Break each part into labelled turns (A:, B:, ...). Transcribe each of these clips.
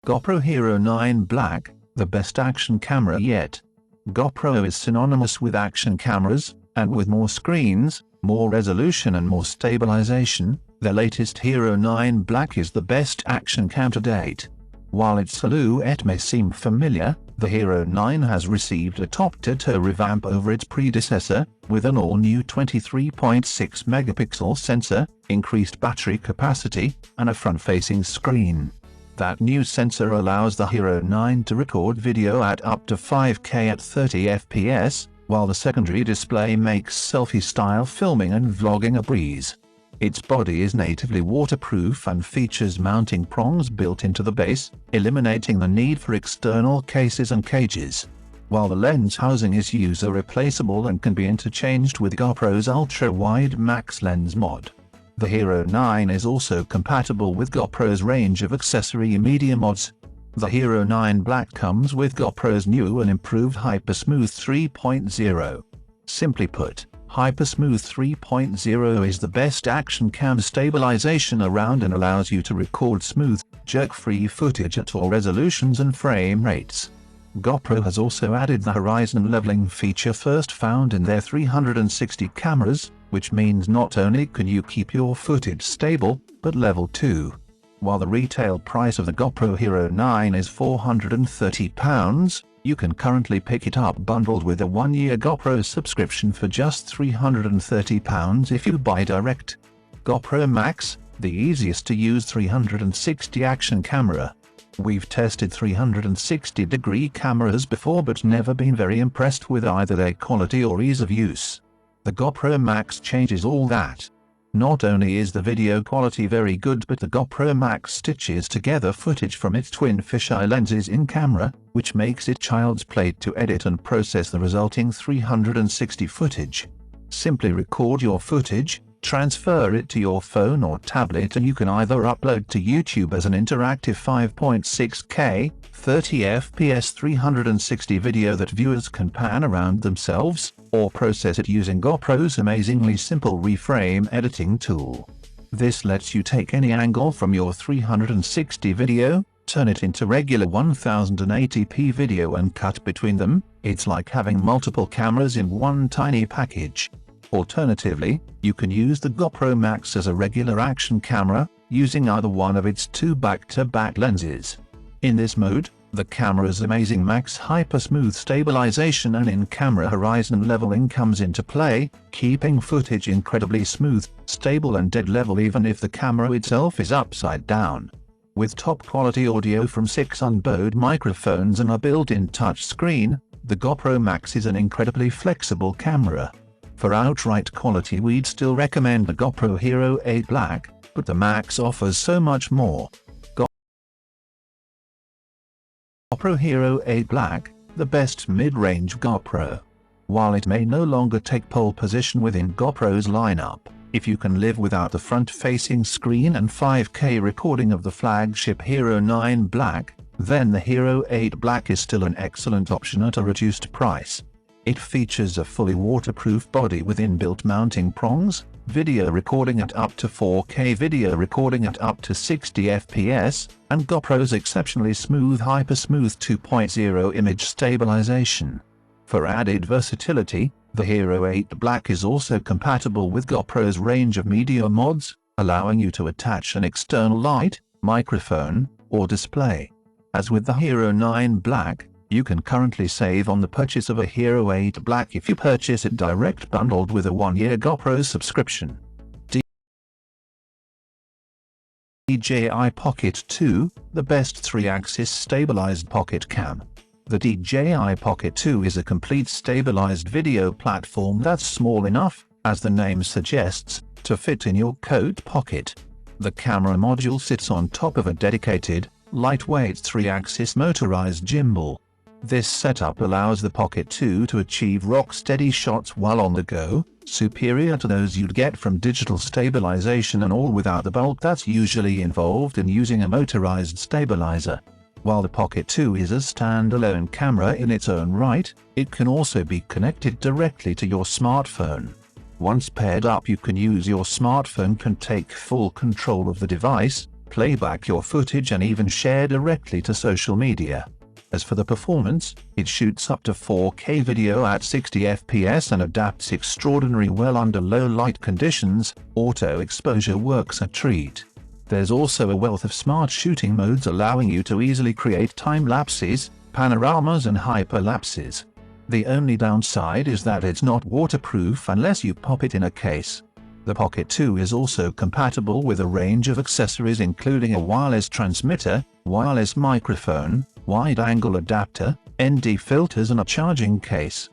A: GoPro Hero 9 Black, the best action camera yet. GoPro is synonymous with action cameras, and with more screens, more resolution and more stabilization, the latest Hero 9 Black is the best action cam to date. While its silhouette may seem familiar, the Hero 9 has received a top-to-toe revamp over its predecessor, with an all-new 23.6 megapixel sensor, increased battery capacity, and a front-facing screen. That new sensor allows the Hero 9 to record video at up to 5K at 30 FPS, while the secondary display makes selfie-style filming and vlogging a breeze. Its body is natively waterproof and features mounting prongs built into the base, eliminating the need for external cases and cages. While the lens housing is user replaceable and can be interchanged with GoPro's ultra-wide Max lens mod. The Hero 9 is also compatible with GoPro's range of accessory media mods. The Hero 9 Black comes with GoPro's new and improved HyperSmooth 3.0. Simply put, HyperSmooth 3.0 is the best action cam stabilization around and allows you to record smooth, jerk-free footage at all resolutions and frame rates. GoPro has also added the horizon leveling feature first found in their 360 cameras, which means not only can you keep your footage stable, but level too. While the retail price of the GoPro Hero 9 is £430, you can currently pick it up bundled with a 1-year GoPro subscription for just £330 if you buy direct. GoPro Max, the easiest to use 360 action camera. We've tested 360-degree cameras before but never been very impressed with either their quality or ease of use. The GoPro Max changes all that. Not only is the video quality very good, but the GoPro Max stitches together footage from its twin fisheye lenses in camera, which makes it child's play to edit and process the resulting 360 footage. Simply record your footage, transfer it to your phone or tablet, and you can either upload to YouTube as an interactive 5.6K, 30 FPS 360 video that viewers can pan around themselves, or process it using GoPro's amazingly simple reframe editing tool. This lets you take any angle from your 360 video, turn it into regular 1080p video and cut between them. It's like having multiple cameras in one tiny package. Alternatively, you can use the GoPro Max as a regular action camera, using either one of its two back-to-back lenses. In this mode, the camera's amazing Max HyperSmooth stabilization and in-camera horizon leveling comes into play, keeping footage incredibly smooth, stable and dead level even if the camera itself is upside down. With top-quality audio from 6 onboard microphones and a built-in touchscreen, the GoPro Max is an incredibly flexible camera. For outright quality, we'd still recommend the GoPro Hero 8 Black, but the Max offers so much more. GoPro Hero 8 Black, the best mid-range GoPro. While it may no longer take pole position within GoPro's lineup, if you can live without the front-facing screen and 5K recording of the flagship Hero 9 Black, then the Hero 8 Black is still an excellent option at a reduced price. It features a fully waterproof body with inbuilt mounting prongs, video recording at up to 4K video recording at up to 60 FPS, and GoPro's exceptionally smooth HyperSmooth 2.0 image stabilization. For added versatility, the Hero 8 Black is also compatible with GoPro's range of media mods, allowing you to attach an external light, microphone, or display. As with the Hero 9 Black, you can currently save on the purchase of a Hero 8 Black if you purchase it direct bundled with a 1-year GoPro subscription. DJI Pocket 2, the best 3-axis stabilized pocket cam. The DJI Pocket 2 is a complete stabilized video platform that's small enough, as the name suggests, to fit in your coat pocket. The camera module sits on top of a dedicated, lightweight 3-axis motorized gimbal. This setup allows the Pocket 2 to achieve rock-steady shots while on the go, superior to those you'd get from digital stabilization, and all without the bulk that's usually involved in using a motorized stabilizer. While the Pocket 2 is a standalone camera in its own right, it can also be connected directly to your smartphone. Once paired up, you can use your smartphone, can take full control of the device, play back your footage and even share directly to social media. As for the performance, it shoots up to 4K video at 60 FPS and adapts extraordinarily well under low light conditions. Auto exposure works a treat. There's also a wealth of smart shooting modes allowing you to easily create time lapses, panoramas and hyperlapses. The only downside is that it's not waterproof unless you pop it in a case. The Pocket 2 is also compatible with a range of accessories including a wireless transmitter, wireless microphone, wide-angle adapter, ND filters and a charging case.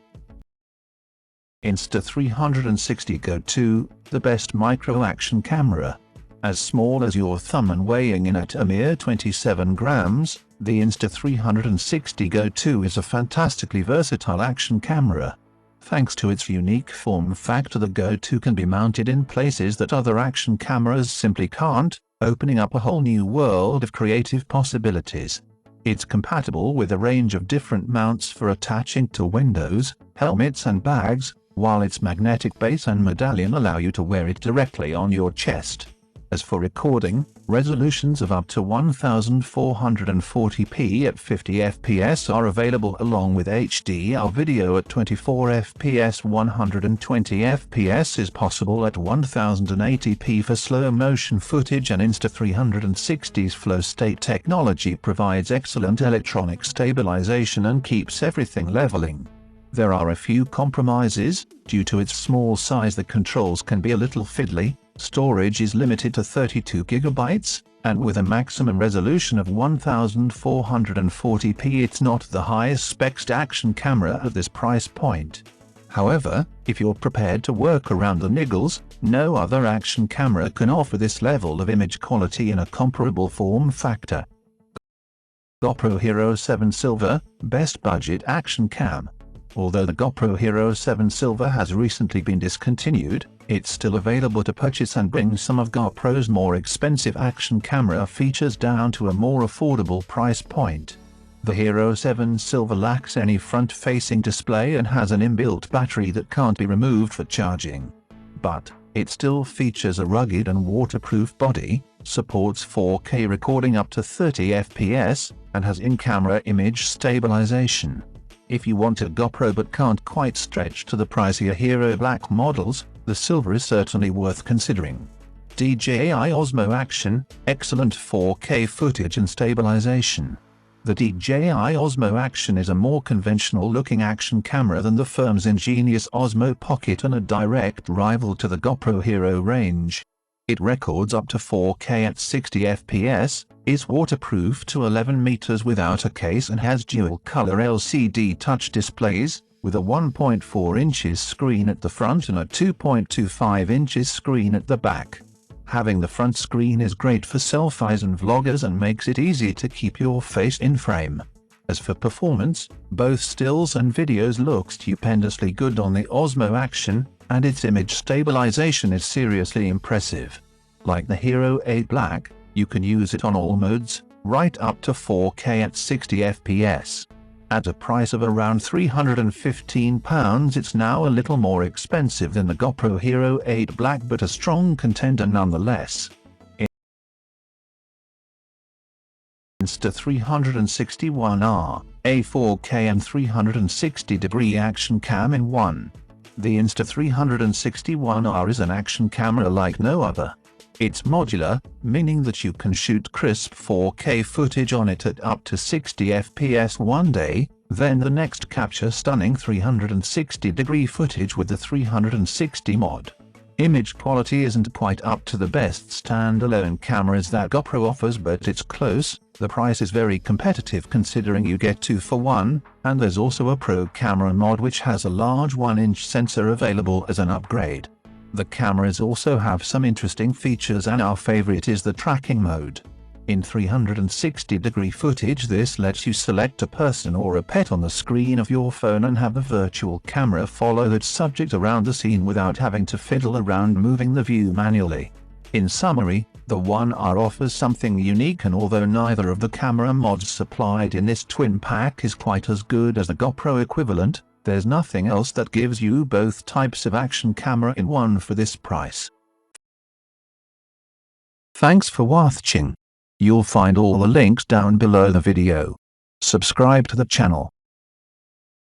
A: Insta360 Go 2, the best micro-action camera. As small as your thumb and weighing in at a mere 27 grams, the Insta360 Go 2 is a fantastically versatile action camera. Thanks to its unique form factor, the Go 2 can be mounted in places that other action cameras simply can't, opening up a whole new world of creative possibilities. It's compatible with a range of different mounts for attaching to windows, helmets and bags, while its magnetic base and medallion allow you to wear it directly on your chest. As for recording, resolutions of up to 1440p at 50 fps are available, along with HDR video at 24 fps. 120 fps is possible at 1080p for slow motion footage, and Insta360's flow state technology provides excellent electronic stabilization and keeps everything leveling. There are a few compromises. Due to its small size, the controls can be a little fiddly. Storage is limited to 32 GB, and with a maximum resolution of 1440p, it's not the highest spec'd action camera at this price point. However, if you're prepared to work around the niggles, no other action camera can offer this level of image quality in a comparable form factor. GoPro Hero 7 Silver, best budget action cam. Although the GoPro Hero 7 Silver has recently been discontinued, it's still available to purchase and brings some of GoPro's more expensive action camera features down to a more affordable price point. The Hero 7 Silver lacks any front-facing display and has an inbuilt battery that can't be removed for charging. But it still features a rugged and waterproof body, supports 4K recording up to 30 FPS, and has in-camera image stabilization. If you want a GoPro but can't quite stretch to the pricier Hero Black models, the Silver is certainly worth considering. DJI Osmo Action, excellent 4K footage and stabilization. The DJI Osmo Action is a more conventional-looking action camera than the firm's ingenious Osmo Pocket and a direct rival to the GoPro Hero range. It records up to 4K at 60 FPS, is waterproof to 11 meters without a case, and has dual-color LCD touch displays, with a 1.4 inches screen at the front and a 2.25 inches screen at the back. Having the front screen is great for selfies and vloggers and makes it easy to keep your face in frame. As for performance, both stills and videos look stupendously good on the Osmo Action, and its image stabilization is seriously impressive. Like the Hero 8 Black, you can use it on all modes, right up to 4K at 60 FPS. At a price of around £315, it's now a little more expensive than the GoPro Hero 8 Black, but a strong contender nonetheless. Insta360 a 4K and 360-degree action cam in one. The Insta360 is an action camera like no other. It's modular, meaning that you can shoot crisp 4K footage on it at up to 60 FPS one day, then the next capture stunning 360-degree footage with the 360 mod. Image quality isn't quite up to the best standalone cameras that GoPro offers, but it's close. The price is very competitive considering you get 2 for 1, and there's also a Pro camera mod which has a large 1-inch sensor available as an upgrade. The cameras also have some interesting features, and our favorite is the tracking mode. In 360-degree footage, this lets you select a person or a pet on the screen of your phone and have the virtual camera follow that subject around the scene without having to fiddle around moving the view manually. In summary, the One R offers something unique, and although neither of the camera mods supplied in this twin pack is quite as good as the GoPro equivalent, There's nothing else that gives you both types of action camera in one for this price. Thanks for watching. You'll find all the links down below the video. Subscribe to the channel.